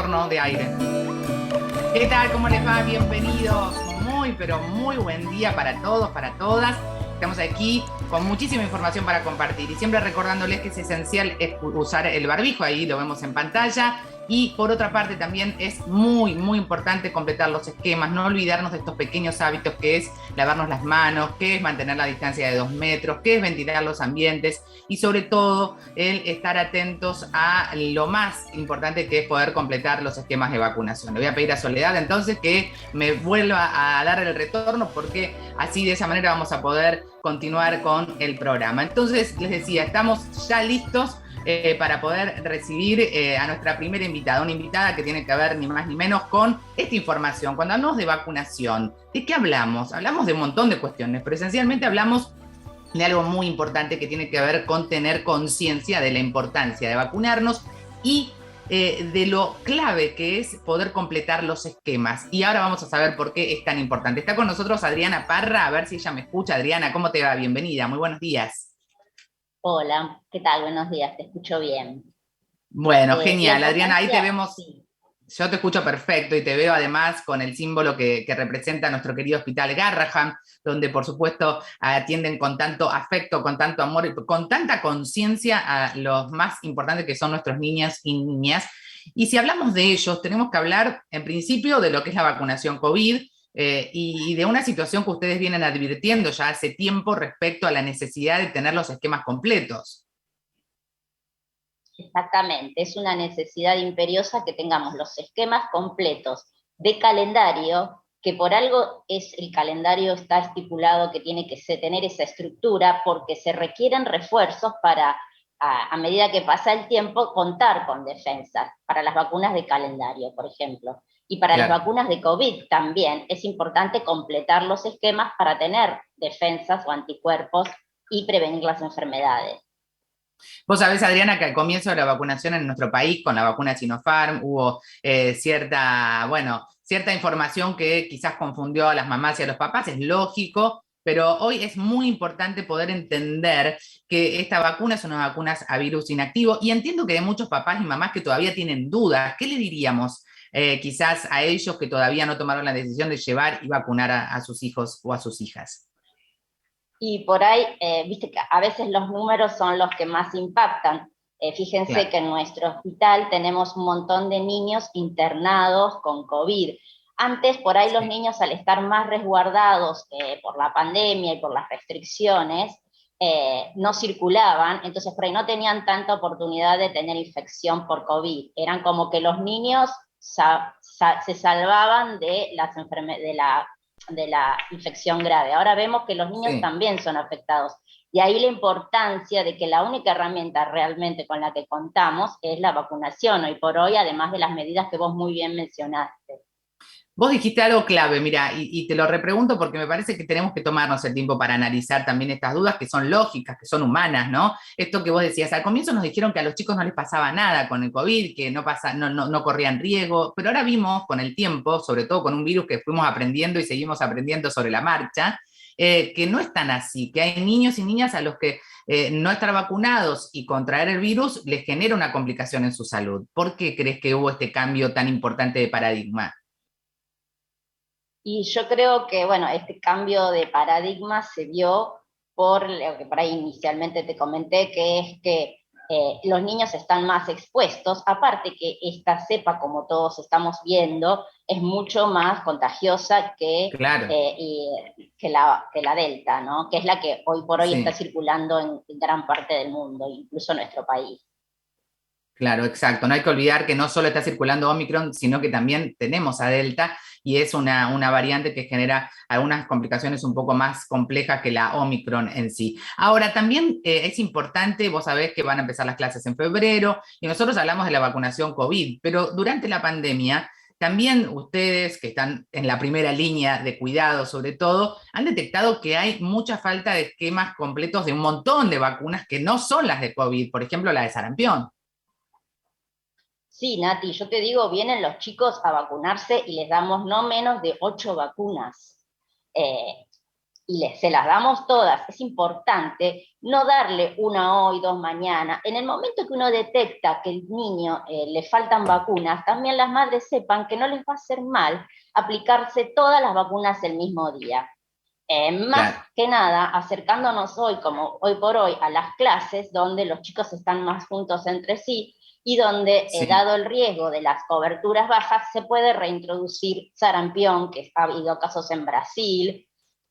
retorno de aire. ¿Qué tal? ¿Cómo les va? Bienvenidos. Muy, pero muy buen día para todos, para todas. Estamos aquí con muchísima información para compartir y siempre recordándoles que es esencial usar el barbijo, ahí lo vemos en pantalla. Y por otra parte también es muy, muy importante completar los esquemas, no olvidarnos de estos pequeños hábitos que es lavarnos las manos, que es mantener la distancia de 2 metros, que es ventilar los ambientes y sobre todo el estar atentos a lo más importante que es poder completar los esquemas de vacunación. Le voy a pedir a Soledad entonces que me vuelva a dar el retorno porque así de esa manera vamos a poder continuar con el programa. Entonces les decía, estamos ya listos para poder recibir a nuestra primera invitada, una invitada que tiene que ver ni más ni menos con esta información. Cuando hablamos de vacunación, ¿de qué hablamos? Hablamos de un montón de cuestiones, pero esencialmente hablamos de algo muy importante que tiene que ver con tener conciencia de la importancia de vacunarnos y de lo clave que es poder completar los esquemas. Y ahora vamos a saber por qué es tan importante. Está con nosotros Adriana Parra, a ver si ella me escucha. Adriana, ¿cómo te va? Bienvenida, muy buenos días. Hola, ¿qué tal? Buenos días, te escucho bien. Bueno, La genial, Adriana, ahí te importancia, vemos, sí, yo te escucho perfecto y te veo además con el símbolo que representa nuestro querido Hospital Garrahan, donde por supuesto atienden con tanto afecto, con tanto amor y con tanta conciencia a los más importantes que son nuestros niños y niñas. Y si hablamos de ellos, tenemos que hablar en principio de lo que es la vacunación COVID y de una situación que ustedes vienen advirtiendo ya hace tiempo respecto a la necesidad de tener los esquemas completos. exactamente. Es una necesidad imperiosa que tengamos los esquemas completos de calendario, que por algo es el calendario está estipulado que tiene que tener esa estructura, porque se requieren refuerzos para, a medida que pasa el tiempo, contar con defensas para las vacunas de calendario, por ejemplo. Y para las Claro. vacunas de COVID también es importante completar los esquemas para tener defensas o anticuerpos y prevenir las enfermedades. Vos sabés, Adriana, que al comienzo de la vacunación en nuestro país, con la vacuna Sinopharm, hubo cierta información que quizás confundió a las mamás y a los papás, es lógico, pero hoy es muy importante poder entender que esta vacuna es una vacuna a virus inactivo y entiendo que hay muchos papás y mamás que todavía tienen dudas. ¿Qué le diríamos quizás a ellos que todavía no tomaron la decisión de llevar y vacunar a sus hijos o a sus hijas? Y por ahí, viste que a veces los números son los que más impactan. Fíjense Claro. que en nuestro hospital tenemos un montón de niños internados con COVID. Antes, por ahí los Sí. niños al estar más resguardados por la pandemia y por las restricciones, no circulaban, entonces por ahí no tenían tanta oportunidad de tener infección por COVID. Eran como que los niños se salvaban de la infección grave. Ahora vemos que los niños Sí. también son afectados. Y ahí la importancia de que la única herramienta realmente con la que contamos es la vacunación, hoy por hoy, además de las medidas que vos muy bien mencionaste. Vos dijiste algo clave, mira, y te lo repregunto porque me parece que tenemos que tomarnos el tiempo para analizar también estas dudas que son lógicas, que son humanas, ¿no? Esto que vos decías, al comienzo nos dijeron que a los chicos no les pasaba nada con el COVID, que no corrían riesgo, pero ahora vimos con el tiempo, sobre todo con un virus que fuimos aprendiendo y seguimos aprendiendo sobre la marcha, que no es tan así, que hay niños y niñas a los que no estar vacunados y contraer el virus les genera una complicación en su salud. ¿Por qué crees que hubo este cambio tan importante de paradigma? Y yo creo que, bueno, este cambio de paradigma se dio por lo que por ahí inicialmente te comenté, que es que los niños están más expuestos, aparte que esta cepa, como todos estamos viendo, es mucho más contagiosa Claro, que la Delta, ¿no? Que es la que hoy por hoy está sí. circulando en gran parte del mundo, incluso en nuestro país. Claro, exacto. No hay que olvidar que no solo está circulando Omicron, sino que también tenemos a Delta y es una variante que genera algunas complicaciones un poco más complejas que la Omicron en sí. Ahora, también es importante, vos sabés que van a empezar las clases en febrero y nosotros hablamos de la vacunación COVID, pero durante la pandemia, también ustedes que están en la primera línea de cuidado, sobre todo, han detectado que hay mucha falta de esquemas completos de un montón de vacunas que no son las de COVID, por ejemplo, la de sarampión. Sí, Nati, yo te digo, vienen los chicos a vacunarse y les damos no menos de 8 vacunas. Eh, se las damos todas, es importante no darle una hoy, dos mañana. En el momento que uno detecta que el niño le faltan vacunas, también las madres sepan que no les va a hacer mal aplicarse todas las vacunas el mismo día. Más Claro, que nada, acercándonos hoy, como hoy por hoy, a las clases donde los chicos están más juntos entre sí y donde, sí, dado el riesgo de las coberturas bajas, se puede reintroducir sarampión, que ha habido casos en Brasil.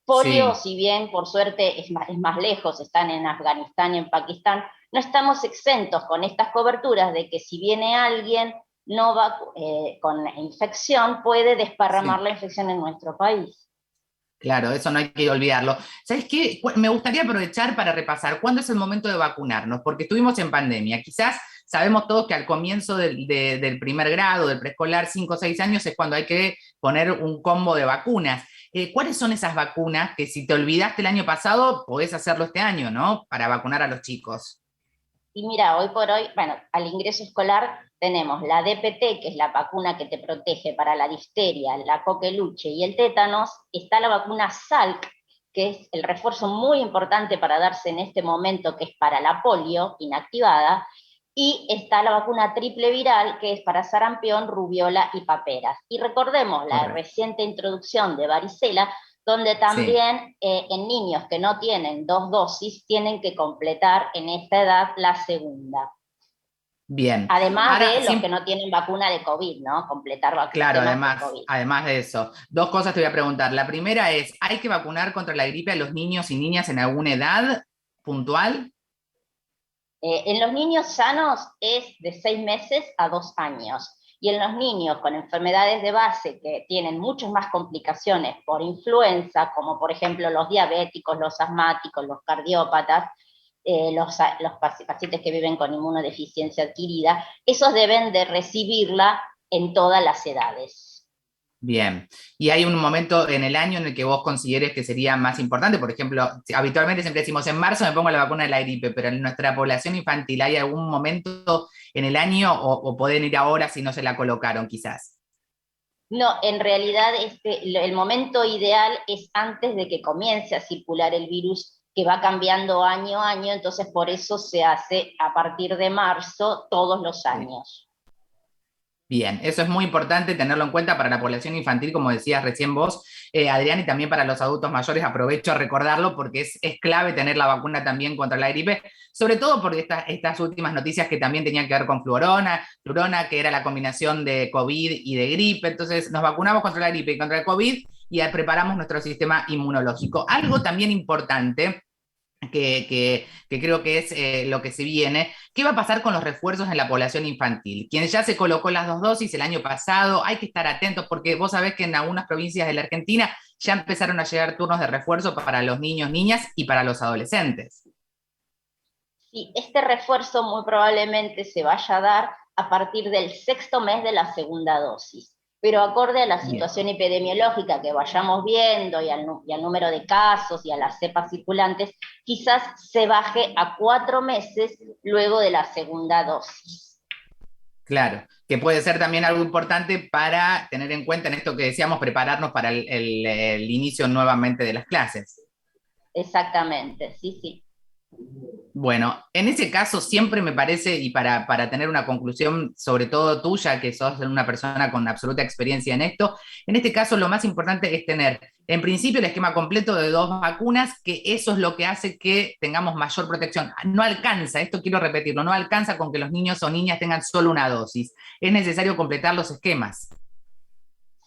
Polio, sí. si bien por suerte es más lejos, están en Afganistán y en Pakistán, no estamos exentos con estas coberturas de que si viene alguien no va, con infección, puede desparramar Sí. la infección en nuestro país. Claro, eso no hay que olvidarlo. ¿Sabes qué? Me gustaría aprovechar para repasar cuándo es el momento de vacunarnos, porque estuvimos en pandemia. Quizás sabemos todos que al comienzo del primer grado, del preescolar, 5 o 6 años, es cuando hay que poner un combo de vacunas. ¿Cuáles son esas vacunas que si te olvidaste el año pasado, podés hacerlo este año, ¿no? Para vacunar a los chicos. Y mira, hoy por hoy, bueno, al ingreso escolar tenemos la DPT, que es la vacuna que te protege para la difteria, la coqueluche y el tétanos. Está la vacuna Salk, que es el refuerzo muy importante para darse en este momento, que es para la polio inactivada. Y está la vacuna triple viral, que es para sarampión, rubiola y paperas. Y recordemos la Correcto. reciente introducción de varicela, donde Sí, también en niños que no tienen dos dosis tienen que completar en esta edad la segunda. bien. Además Ahora, de los que no tienen vacuna de COVID, ¿no? Completar claro, temas de además, COVID. además de eso, dos cosas te voy a preguntar. La primera es, ¿hay que vacunar contra la gripe a los niños y niñas en alguna edad puntual? En los niños sanos es de 6 meses a 2 años. Y en los niños con enfermedades de base que tienen muchas más complicaciones por influenza, como por ejemplo los diabéticos, los asmáticos, los cardiópatas, los pacientes que viven con inmunodeficiencia adquirida, esos deben de recibirla en todas las edades. Bien. ¿Y hay un momento en el año en el que vos consideres que sería más importante? Por ejemplo, habitualmente siempre decimos en marzo me pongo la vacuna de la gripe, pero en nuestra población infantil, ¿hay algún momento en el año o pueden ir ahora si no se la colocaron quizás? No, en realidad el momento ideal es antes de que comience a circular el virus, que va cambiando año a año, entonces por eso se hace a partir de marzo todos los Sí. años. Bien, eso es muy importante tenerlo en cuenta para la población infantil, como decías recién vos, Adrián, y también para los adultos mayores. Aprovecho a recordarlo porque es clave tener la vacuna también contra la gripe, sobre todo por estas últimas noticias que también tenían que ver con flurona, que era la combinación de COVID y de gripe. Entonces nos vacunamos contra la gripe y contra el COVID y preparamos nuestro sistema inmunológico. Algo también importante que creo que es lo que se viene. ¿Qué va a pasar con los refuerzos en la población infantil? Quien ya se colocó las dos dosis el año pasado, hay que estar atentos porque vos sabés que en algunas provincias de la Argentina ya empezaron a llegar turnos de refuerzo para los niños, niñas y para los adolescentes. Sí, este refuerzo muy probablemente se vaya a dar a partir del sexto mes de la segunda dosis, pero acorde a la Bien. situación epidemiológica que vayamos viendo y al número de casos y a las cepas circulantes, quizás se baje a 4 meses luego de la segunda dosis. Claro, que puede ser también algo importante para tener en cuenta en esto que decíamos, prepararnos para el inicio nuevamente de las clases. Exactamente, sí, sí. Bueno, en ese caso siempre me parece, y para tener una conclusión sobre todo tuya, que sos una persona con absoluta experiencia en esto, en este caso lo más importante es tener, en principio, el esquema completo de 2 vacunas, que eso es lo que hace que tengamos mayor protección. No alcanza, esto quiero repetirlo, no alcanza con que los niños o niñas tengan solo una dosis. Es necesario completar los esquemas.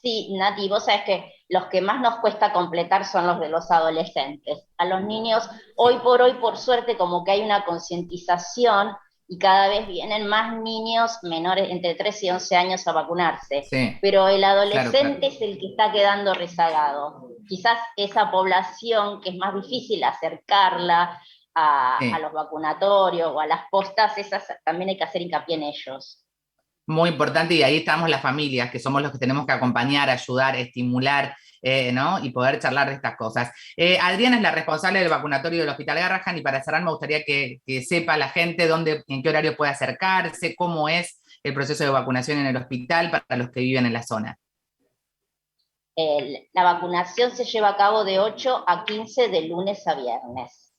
Sí, Nati, vos sabés que los que más nos cuesta completar son los de los adolescentes. A los niños, hoy Sí, por hoy, por suerte, como que hay una concientización y cada vez vienen más niños menores entre 3 y 11 años a vacunarse. sí, Pero el claro, claro. adolescente es el que está quedando rezagado. Quizás esa población que es más difícil acercarla a Sí. los vacunatorios o a las postas, esas también hay que hacer hincapié en ellos. Muy importante, y ahí estamos las familias, que somos los que tenemos que acompañar, ayudar, estimular, ¿no? Y poder charlar de estas cosas. Adriana es la responsable del vacunatorio del Hospital Garrahan, y para cerrar me gustaría que sepa la gente dónde, en qué horario puede acercarse, cómo es el proceso de vacunación en el hospital para los que viven en la zona. La vacunación se lleva a cabo de 8 a 15 de lunes a viernes.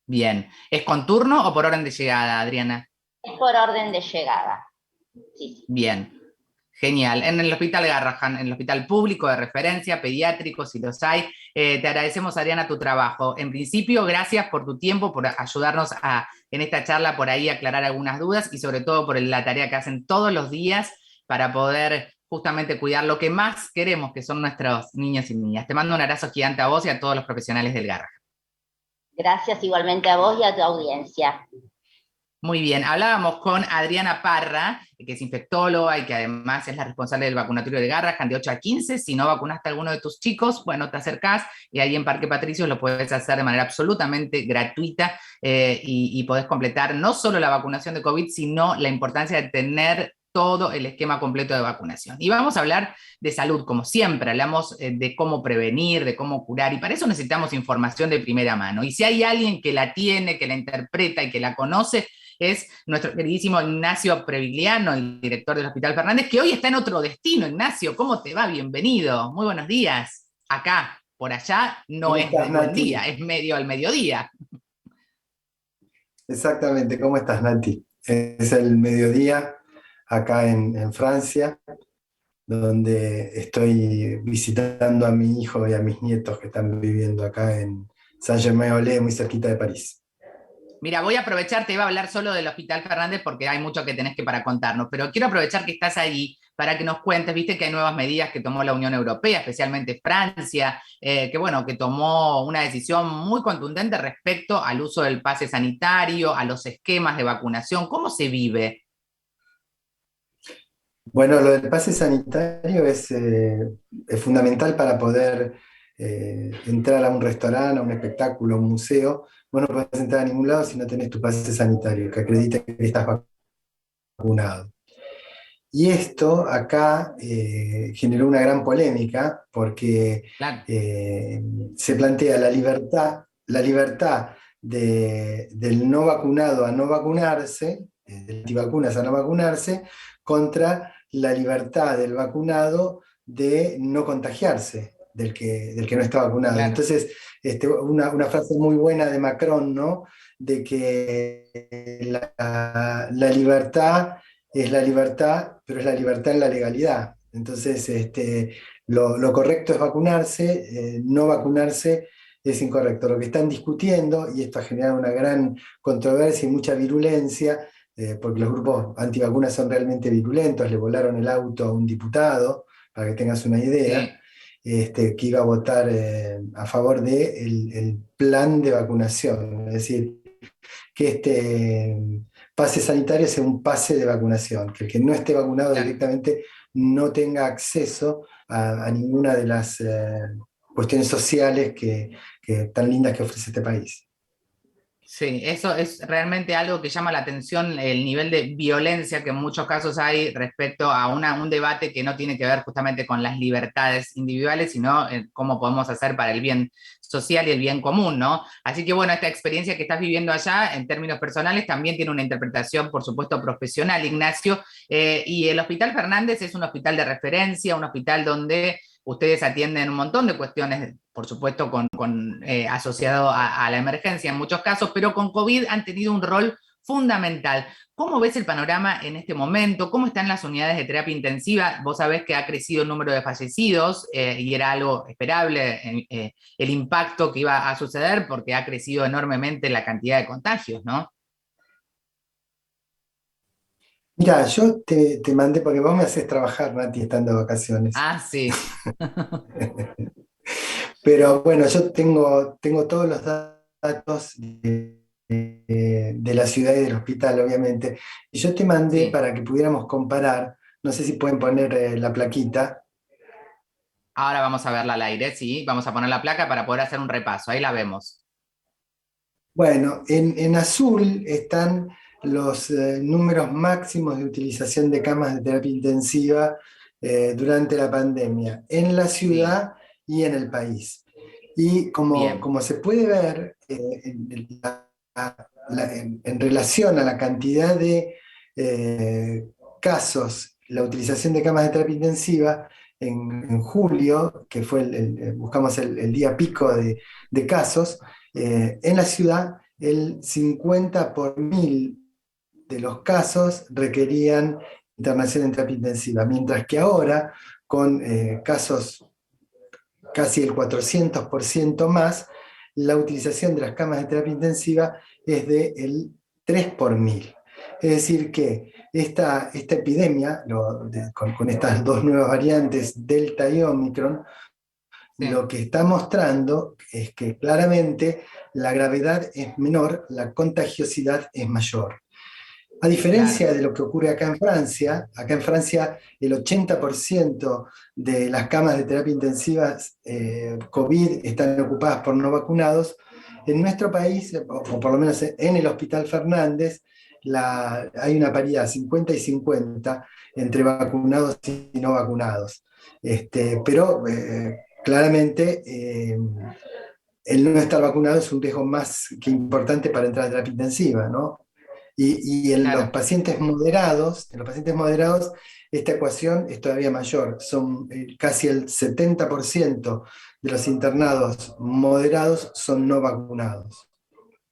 Bien. ¿Es con turno o por orden de llegada, Adriana? Es por orden de llegada. Sí, sí. Bien. Genial. En el Hospital Garrahan, en el hospital público de referencia, pediátrico, si los hay. Te agradecemos, Adriana, tu trabajo. En principio, gracias por tu tiempo, por ayudarnos en esta charla por ahí aclarar algunas dudas y sobre todo por la tarea que hacen todos los días para poder justamente cuidar lo que más queremos, que son nuestros niños y niñas. Te mando un abrazo gigante a vos y a todos los profesionales del Garrahan. Gracias igualmente a vos y a tu audiencia. Muy bien, hablábamos con Adriana Parra, que es infectóloga y que además es la responsable del vacunatorio de Garrahan de 8 a 15. Si no vacunaste a alguno de tus chicos, bueno, te acercás y ahí en Parque Patricios lo puedes hacer de manera absolutamente gratuita y podés completar no solo la vacunación de COVID, sino la importancia de tener todo el esquema completo de vacunación. Y vamos a hablar de salud, como siempre, hablamos de cómo prevenir, de cómo curar, y para eso necesitamos información de primera mano. Y si hay alguien que la tiene, que la interpreta y que la conoce, es nuestro queridísimo Ignacio Previgliano, el director del Hospital Fernández, que hoy está en otro destino. Ignacio, ¿cómo te va? Bienvenido. Muy buenos días. Acá, por allá, no ¿Cómo es estás, buen Nati? día, es medio al mediodía. Exactamente, ¿cómo estás, Nati? Es el mediodía acá en Francia, donde estoy visitando a mi hijo y a mis nietos que están viviendo acá en Saint-Germain-en-Laye, muy cerquita de París. Mira, voy a aprovechar, te iba a hablar solo del Hospital Fernández porque hay mucho que tenés que para contarnos, pero quiero aprovechar que estás ahí para que nos cuentes, viste que hay nuevas medidas que tomó la Unión Europea, especialmente Francia, que bueno, que tomó una decisión muy contundente respecto al uso del pase sanitario, a los esquemas de vacunación. ¿Cómo se vive? Bueno, lo del pase sanitario es fundamental para poder entrar a un restaurante, a un espectáculo, a un museo. Vos no podés entrar a ningún lado si no tenés tu pase sanitario, que acredite que estás vacunado. Y esto acá generó una gran polémica porque Claro, eh, se plantea la libertad del no vacunado a no vacunarse, del antivacunas a no vacunarse, contra la libertad del vacunado de no contagiarse del que no está vacunado. claro. Entonces, una frase muy buena de Macron, ¿no? De que la libertad es la libertad, pero es la libertad en la legalidad. Entonces, lo correcto es vacunarse, no vacunarse es incorrecto. Lo que están discutiendo, y esto ha generado una gran controversia y mucha virulencia, porque los grupos antivacunas son realmente virulentos, le volaron el auto a un diputado, para que tengas una idea, Sí. que iba a votar a favor del el plan de vacunación, es decir, que pase sanitario sea un pase de vacunación, que el que no esté vacunado Claro. directamente no tenga acceso a ninguna de las cuestiones sociales tan lindas que ofrece este país. Sí, eso es realmente algo que llama la atención, el nivel de violencia que en muchos casos hay respecto a un debate que no tiene que ver justamente con las libertades individuales, sino cómo podemos hacer para el bien social y el bien común, ¿no? Así que bueno, esta experiencia que estás viviendo allá en términos personales también tiene una interpretación, por supuesto, profesional, Ignacio, y el Hospital Fernández es un hospital de referencia, un hospital donde ustedes atienden un montón de cuestiones, por supuesto, asociado a la emergencia en muchos casos, pero con COVID han tenido un rol fundamental. ¿Cómo ves el panorama en este momento? ¿Cómo están las unidades de terapia intensiva? Vos sabés que ha crecido el número de fallecidos y era algo esperable el impacto que iba a suceder porque ha crecido enormemente la cantidad de contagios, ¿no? Mira, yo te mandé, porque vos me haces trabajar, Nati, estando de vacaciones. Ah, sí. Pero bueno, yo tengo todos los datos de la ciudad y del hospital, obviamente. Y yo te mandé Sí. para que pudiéramos comparar, no sé si pueden poner la plaquita. Ahora vamos a verla al aire, sí. Vamos a poner la placa para poder hacer un repaso. Ahí la vemos. Bueno, en azul están los números máximos de utilización de camas de terapia intensiva durante la pandemia, en la Sí, ciudad y en el país. Y bien. como se puede ver, en relación a la cantidad de casos, la utilización de camas de terapia intensiva en julio, que fue buscamos el día pico de casos, en la ciudad el 50 por 1000 de los casos requerían internación en terapia intensiva, mientras que ahora, con casos casi el 400% más, la utilización de las camas de terapia intensiva es del 3 por 1000. Es decir, que esta epidemia, con estas dos nuevas variantes, Delta y Omicron, Sí, lo que está mostrando es que claramente la gravedad es menor, la contagiosidad es mayor. A claro, diferencia de lo que ocurre acá en Francia el 80% de las camas de terapia intensiva COVID están ocupadas por no vacunados. En nuestro país, o por lo menos en el Hospital Fernández, hay una paridad 50 y 50 entre vacunados y no vacunados. Pero claramente el no estar vacunado es un riesgo más que importante para entrar a terapia intensiva, ¿no? Y claro. en los pacientes moderados, esta ecuación es todavía mayor. Son casi el 70% de los internados moderados son no vacunados.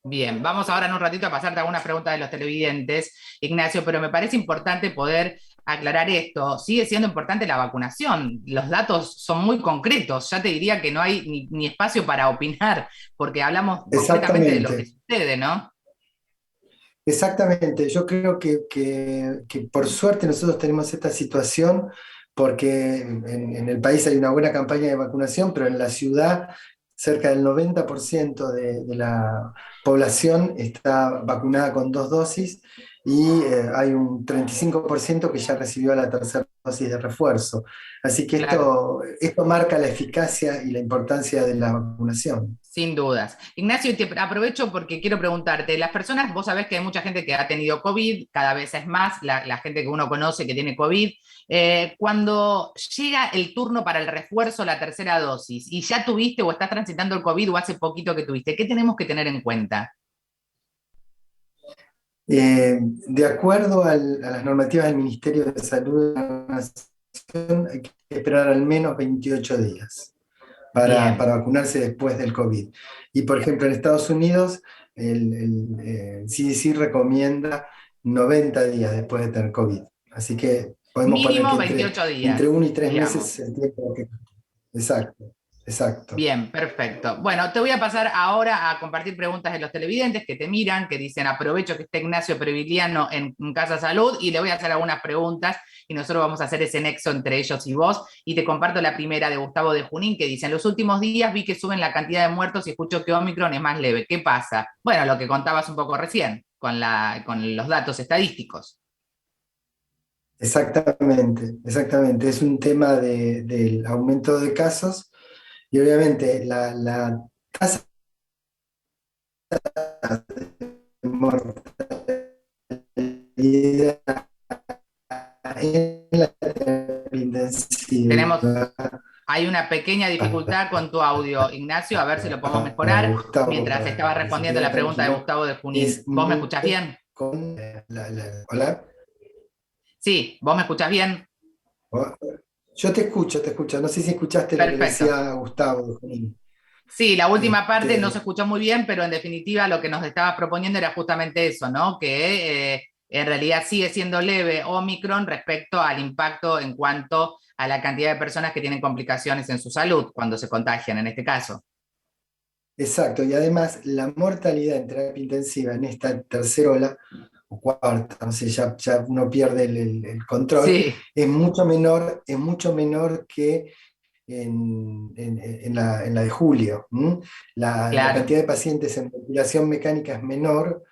Bien, vamos ahora en un ratito a pasarte algunas preguntas de los televidentes, Ignacio, pero me parece importante poder aclarar esto. Sigue siendo importante la vacunación. Los datos son muy concretos. Ya te diría que no hay ni espacio para opinar, porque hablamos concretamente de lo que Exactamente. sucede, ¿no? Exactamente, yo creo que por suerte nosotros tenemos esta situación porque en el país hay una buena campaña de vacunación, pero en la ciudad cerca del 90% de la población está vacunada con 2 dosis y hay un 35% que ya recibió la tercera dosis de refuerzo. Así que Claro. esto marca la eficacia y la importancia de la vacunación. Sin dudas. Ignacio, y te aprovecho porque quiero preguntarte, las personas, vos sabés que hay mucha gente que ha tenido COVID, cada vez es más la gente que uno conoce que tiene COVID. Cuando llega el turno para el refuerzo, la tercera dosis, y ya tuviste o estás transitando el COVID o hace poquito que tuviste, ¿qué tenemos que tener en cuenta? De acuerdo a las normativas del Ministerio de Salud de la Nación, hay que esperar al menos 28 días Bien. para vacunarse después del COVID. Y por ejemplo, en Estados Unidos, el CDC recomienda 90 días después de tener COVID. Así que podemos poner que Mínimo 28 entre días, 1 y 3 meses digamos. el tiempo que... Exacto, exacto. Bien, perfecto. Bueno, te voy a pasar ahora a compartir preguntas de los televidentes que te miran, que dicen aprovecho que está Ignacio Previliano en Casa Salud y le voy a hacer algunas preguntas y nosotros vamos a hacer ese nexo entre ellos y vos. Y te comparto la primera de Gustavo de Junín que dice, en los últimos días vi que suben la cantidad de muertos y escucho que Omicron es más leve. ¿Qué pasa? Bueno, lo que contabas un poco recién con los datos estadísticos. Exactamente, exactamente. Es un tema del aumento de casos y obviamente la tasa de mortalidad en la terapia Tenemos intensiva Hay una pequeña dificultad con tu audio, Ignacio, a ver si lo podemos para mejorar Gustavo, mientras para estaba que se respondiendo quede la pregunta de tranquilo, Gustavo de Junín. es ¿Vos me muy escuchás bien? con ¿Hola? Sí, ¿vos me escuchás bien? Yo te escucho. No sé si escuchaste lo que le Perfecto. decía a Gustavo. Sí, la última parte no se Este, escuchó muy bien, pero en definitiva lo que nos estabas proponiendo era justamente eso, ¿no? Que en realidad sigue siendo leve Omicron respecto al impacto en cuanto a la cantidad de personas que tienen complicaciones en su salud cuando se contagian en este caso. exacto, y además la mortalidad en terapia intensiva en esta tercera ola o cuarta, no sé, ya uno pierde el control, Sí, es mucho menor que en la de julio. ¿M? La claro, cantidad de pacientes en ventilación mecánica es menor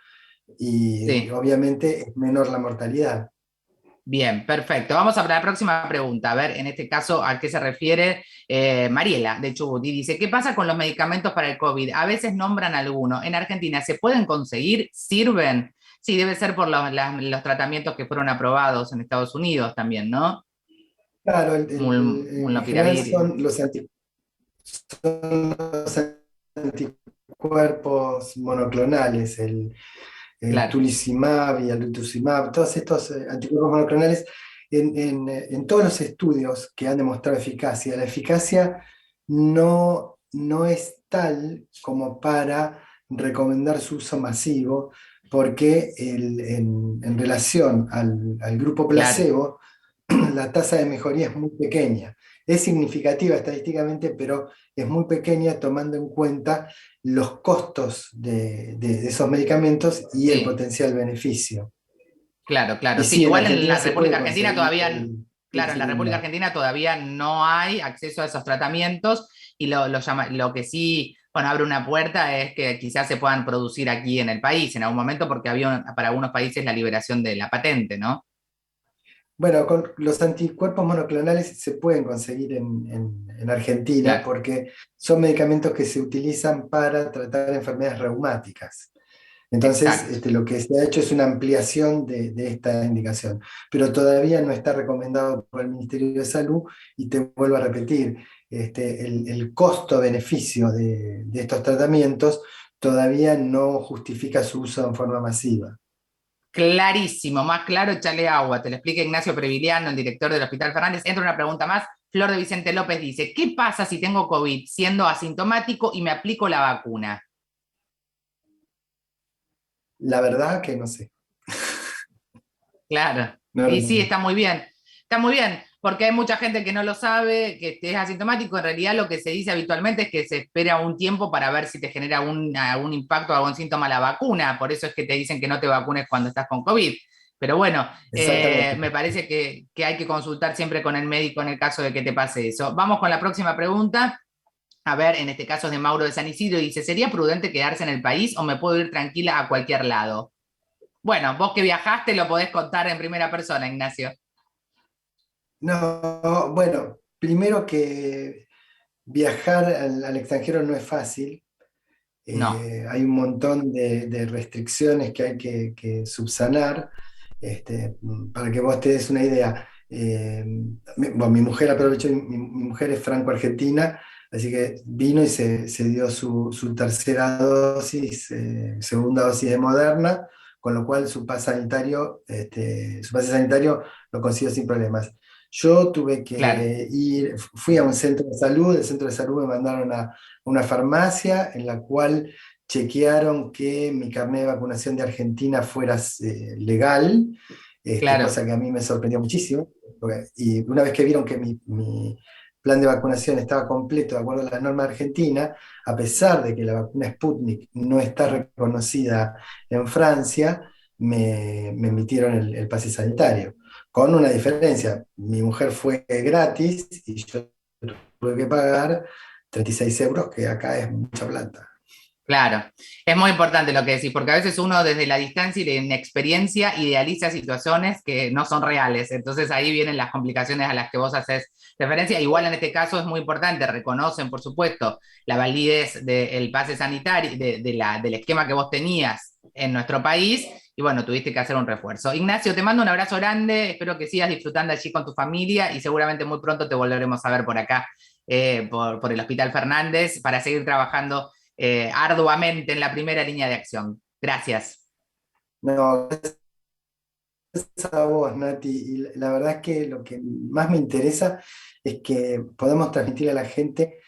y sí. obviamente es menor la mortalidad. Bien, perfecto. Vamos a la próxima pregunta. A ver, en este caso, ¿a qué se refiere Mariela de Chubut? Y dice, ¿qué pasa con los medicamentos para el COVID? A veces nombran alguno. En Argentina, ¿se pueden conseguir? ¿Sirven? Sí, debe ser por los tratamientos que fueron aprobados en Estados Unidos también, ¿no? Claro, en general Molnupiravir. son los anticuerpos monoclonales, el Claro, tulisumab y el rituximab, todos estos anticuerpos monoclonales en todos los estudios que han demostrado eficacia, la eficacia no es tal como para recomendar su uso masivo, porque en relación al grupo Claro, placebo, la tasa de mejoría es muy pequeña. Es significativa estadísticamente, pero es muy pequeña tomando en cuenta los costos de esos medicamentos y el sí. potencial beneficio. Claro, claro. Y Sí, sí, en igual en Argentina la se República puede Argentina conseguir todavía, claro, en la República insulina. Argentina todavía no hay acceso a esos tratamientos y lo que sí, bueno, abre una puerta es que quizás se puedan producir aquí en el país en algún momento porque había para algunos países la liberación de la patente, ¿no? Bueno, con los anticuerpos monoclonales se pueden conseguir en Argentina Claro, porque son medicamentos que se utilizan para tratar enfermedades reumáticas. Entonces, exacto. lo que se ha hecho es una ampliación de esta indicación, pero todavía no está recomendado por el Ministerio de Salud y te vuelvo a repetir, el costo-beneficio de estos tratamientos todavía no justifica su uso en forma masiva. Clarísimo, más claro, échale agua. Te lo explica Ignacio Previliano, el director del Hospital Fernández. Entra una pregunta más. Flor de Vicente López dice, ¿qué pasa si tengo COVID siendo asintomático y me aplico la vacuna? La verdad que no sé. Claro. No, Y sí, no. está muy bien. Está muy bien, porque hay mucha gente que no lo sabe, que es asintomático. En realidad lo que se dice habitualmente es que se espera un tiempo para ver si te genera algún impacto o algún síntoma la vacuna. Por eso es que te dicen que no te vacunes cuando estás con COVID. Pero bueno, Exactamente. me parece que hay que consultar siempre con el médico en el caso de que te pase eso. Vamos con la próxima pregunta. A ver, en este caso es de Mauro de San Isidro. Dice, ¿sería prudente quedarse en el país o me puedo ir tranquila a cualquier lado? Bueno, vos que viajaste lo podés contar en primera persona, Ignacio. No, bueno, primero que viajar al extranjero no es fácil. No, Hay un montón de restricciones que hay que subsanar. Para que vos te des una idea, bueno, mi mujer aprovechó, mi mujer es franco-argentina, así que vino y se dio su tercera dosis, segunda dosis de Moderna, con lo cual su pase sanitario lo consiguió sin problemas. Yo tuve claro, que fui a un centro de salud, del centro de salud me mandaron a una farmacia en la cual chequearon que mi carnet de vacunación de Argentina fuera legal, claro, cosa que a mí me sorprendió muchísimo. Y una vez que vieron que mi plan de vacunación estaba completo de acuerdo a la norma argentina, a pesar de que la vacuna Sputnik no está reconocida en Francia, me emitieron el pase sanitario. Con una diferencia, mi mujer fue gratis y yo tuve que pagar 36 euros, que acá es mucha plata. claro. Es muy importante lo que decís, porque a veces uno desde la distancia y la inexperiencia idealiza situaciones que no son reales. Entonces ahí vienen las complicaciones a las que vos haces referencia. Igual en este caso es muy importante, reconocen, por supuesto, la validez del pase sanitario, del esquema que vos tenías en nuestro país. Y bueno, tuviste que hacer un refuerzo. Ignacio, te mando un abrazo grande, espero que sigas disfrutando allí con tu familia y seguramente muy pronto te volveremos a ver por acá, por el Hospital Fernández, para seguir trabajando arduamente en la primera línea de acción. Gracias. No, gracias a vos, Nati. Y la verdad es que lo que más me interesa es que podamos transmitirle a la gente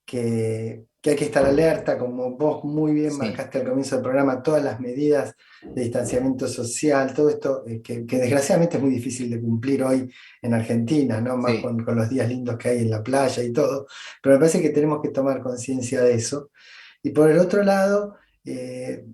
que hay que estar alerta, como vos muy bien Sí, marcaste al comienzo del programa, todas las medidas de distanciamiento social, todo esto que desgraciadamente es muy difícil de cumplir hoy en Argentina, ¿no? Más sí. con los días lindos que hay en la playa y todo, pero me parece que tenemos que tomar conciencia de eso. Y por el otro lado,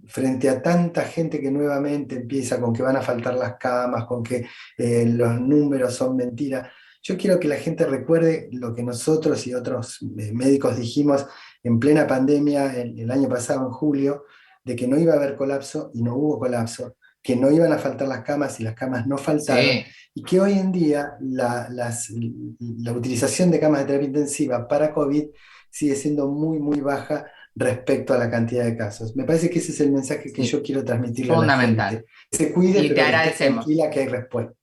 frente a tanta gente que nuevamente empieza con que van a faltar las camas, con que los números son mentiras, yo quiero que la gente recuerde lo que nosotros y otros médicos dijimos en plena pandemia el año pasado, en julio, de que no iba a haber colapso y no hubo colapso, que no iban a faltar las camas y las camas no faltaron, Sí, y que hoy en día la utilización de camas de terapia intensiva para COVID sigue siendo muy, muy baja respecto a la cantidad de casos. Me parece que ese es el mensaje que sí, yo quiero transmitirle a la fundamental. gente. Que se cuide, Y te pero que esté agradecemos. tranquila que hay respuesta.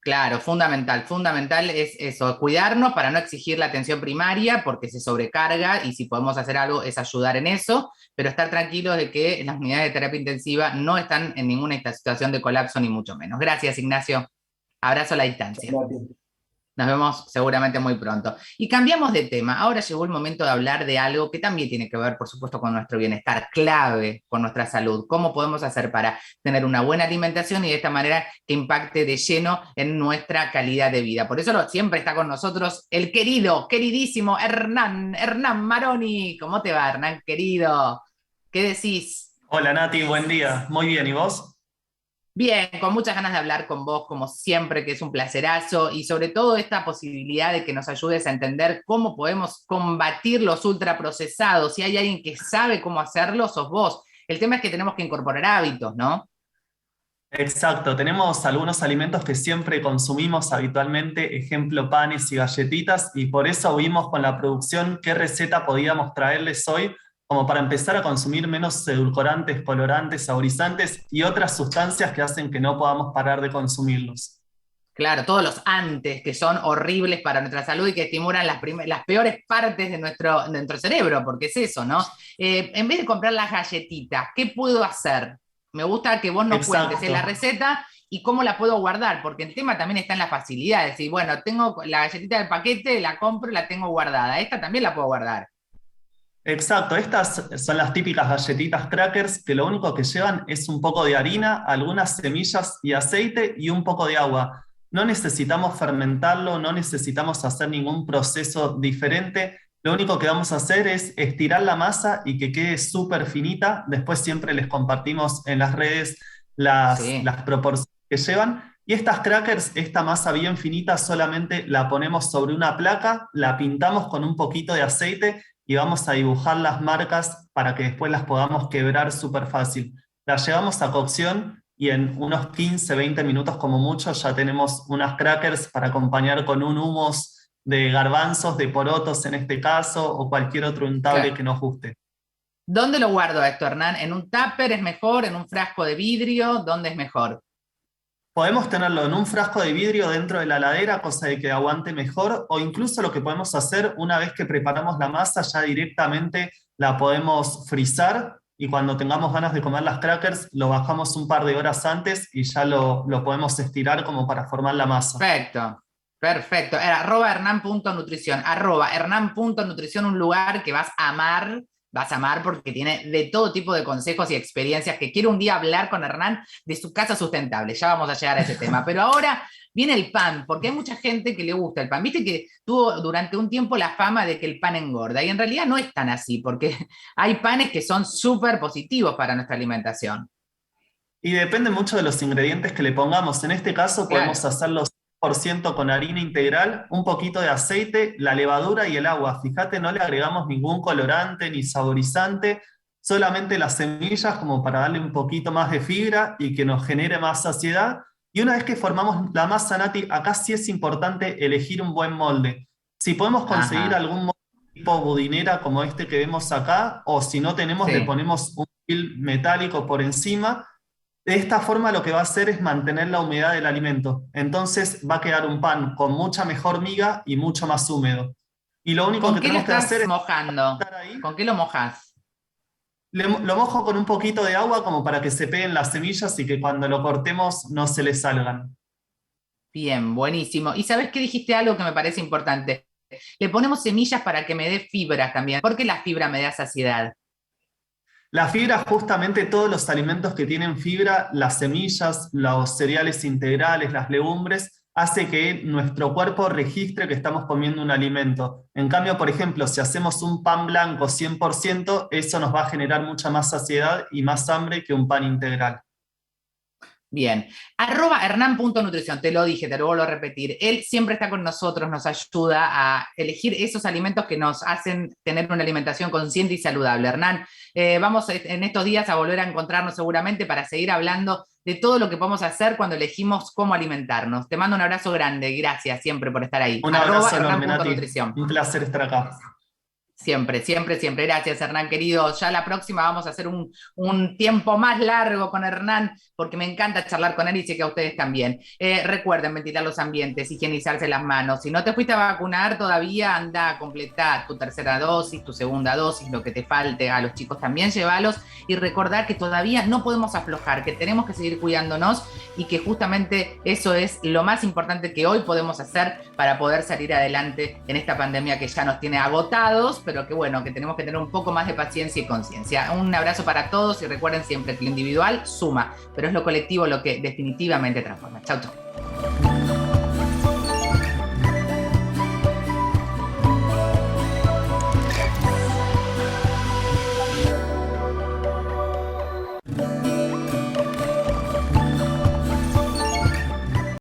Claro, fundamental. Fundamental es eso, cuidarnos para no exigir la atención primaria porque se sobrecarga y si podemos hacer algo es ayudar en eso, pero estar tranquilos de que las unidades de terapia intensiva no están en ninguna situación de colapso ni mucho menos. Gracias, Ignacio. Abrazo a la distancia. Nati. Nos vemos seguramente muy pronto. Y cambiamos de tema. Ahora llegó el momento de hablar de algo que también tiene que ver, por supuesto, con nuestro bienestar, clave con nuestra salud. ¿Cómo podemos hacer para tener una buena alimentación y de esta manera que impacte de lleno en nuestra calidad de vida? Por eso siempre está con nosotros el queridísimo Hernán Maroni. ¿Cómo te va, Hernán, querido? ¿Qué decís? Hola Nati, buen día. Muy bien, ¿y vos? Bien, con muchas ganas de hablar con vos, como siempre, que es un placerazo, y sobre todo esta posibilidad de que nos ayudes a entender cómo podemos combatir los ultraprocesados. Si hay alguien que sabe cómo hacerlo, sos vos. El tema es que tenemos que incorporar hábitos, ¿no? Exacto, tenemos algunos alimentos que siempre consumimos habitualmente, ejemplo panes y galletitas, y por eso vimos con la producción qué receta podíamos traerles hoy, como para empezar a consumir menos edulcorantes, colorantes, saborizantes y otras sustancias que hacen que no podamos parar de consumirlos. Claro, todos los antes que son horribles para nuestra salud y que estimulan las peores partes de nuestro cerebro, porque es eso, ¿no? En vez de comprar las galletitas, ¿qué puedo hacer? Me gusta que vos nos cuentes en la receta y cómo la puedo guardar, porque el tema también está en la facilidad, es decir, bueno, tengo la galletita del paquete, la compro y la tengo guardada. Esta también la puedo guardar. Exacto, estas son las típicas galletitas crackers que lo único que llevan es un poco de harina, algunas semillas y aceite y un poco de agua. No necesitamos fermentarlo, no necesitamos hacer ningún proceso diferente. Lo único que vamos a hacer es estirar la masa y que quede súper finita. Después siempre les compartimos en las redes las proporciones que llevan. Y estas crackers, esta masa bien finita, solamente la ponemos sobre una placa, la pintamos con un poquito de aceite y vamos a dibujar las marcas para que después las podamos quebrar súper fácil. Las llevamos a cocción y en unos 15, 20 minutos como mucho ya tenemos unas crackers para acompañar con un hummus de garbanzos, de porotos en este caso, o cualquier otro untable que nos guste. ¿Dónde lo guardo esto, Hernán? ¿En un tupper es mejor? ¿En un frasco de vidrio? ¿Dónde es mejor? Podemos tenerlo en un frasco de vidrio dentro de la heladera, cosa de que aguante mejor, o incluso lo que podemos hacer una vez que preparamos la masa, ya directamente la podemos frizar y cuando tengamos ganas de comer las crackers, lo bajamos un par de horas antes y ya lo podemos estirar como para formar la masa. Perfecto. Era @hernán.nutrición, @hernán.nutrición, un lugar que vas a amar porque tiene de todo tipo de consejos y experiencias que quiero un día hablar con Hernán de su casa sustentable. Ya vamos a llegar a ese tema. Pero ahora viene el pan, porque hay mucha gente que le gusta el pan. Viste que tuvo durante un tiempo la fama de que el pan engorda, y en realidad no es tan así, porque hay panes que son súper positivos para nuestra alimentación. Y depende mucho de los ingredientes que le pongamos. En este caso podemos hacerlo 100% con harina integral, un poquito de aceite, la levadura y el agua. Fíjate, no le agregamos ningún colorante ni saborizante, solamente las semillas como para darle un poquito más de fibra y que nos genere más saciedad. Y una vez que formamos la masa, Nati, acá sí es importante elegir un buen molde. Si podemos conseguir algún molde tipo budinera como este que vemos acá, o si no tenemos, le ponemos un film metálico por encima. De esta forma lo que va a hacer es mantener la humedad del alimento. Entonces va a quedar un pan con mucha mejor miga y mucho más húmedo. Y lo único que tenemos que hacer es mojando. Ahí. ¿Con qué lo mojas? Lo mojo con un poquito de agua como para que se peguen las semillas y que cuando lo cortemos no se le salgan. Bien, buenísimo. Y ¿sabes qué? Dijiste algo que me parece importante. Le ponemos semillas para que me dé fibra también. ¿Por qué la fibra me da saciedad? La fibra, justamente todos los alimentos que tienen fibra, las semillas, los cereales integrales, las legumbres, hace que nuestro cuerpo registre que estamos comiendo un alimento. En cambio, por ejemplo, si hacemos un pan blanco 100%, eso nos va a generar mucha más saciedad y más hambre que un pan integral. Bien, @hernán.nutrición, te lo dije, te lo vuelvo a repetir. Él siempre está con nosotros, nos ayuda a elegir esos alimentos que nos hacen tener una alimentación consciente y saludable. Hernán, vamos en estos días a volver a encontrarnos seguramente para seguir hablando de todo lo que podemos hacer cuando elegimos cómo alimentarnos. Te mando un abrazo grande y gracias siempre por estar ahí. Un abrazo enorme, Nati. Un placer estar acá. Siempre, siempre, siempre. Gracias, Hernán, querido. Ya la próxima vamos a hacer un tiempo más largo con Hernán, porque me encanta charlar con él y sé que a ustedes también. Recuerden ventilar los ambientes, higienizarse las manos. Si no te fuiste a vacunar todavía, anda a completar tu tercera dosis, tu segunda dosis, lo que te falte. A los chicos también llévalos. Y recordar que todavía no podemos aflojar, que tenemos que seguir cuidándonos y que justamente eso es lo más importante que hoy podemos hacer para poder salir adelante en esta pandemia que ya nos tiene agotados, pero que bueno, que tenemos que tener un poco más de paciencia y conciencia. Un abrazo para todos y recuerden siempre que lo individual suma, pero es lo colectivo lo que definitivamente transforma. Chau, chau.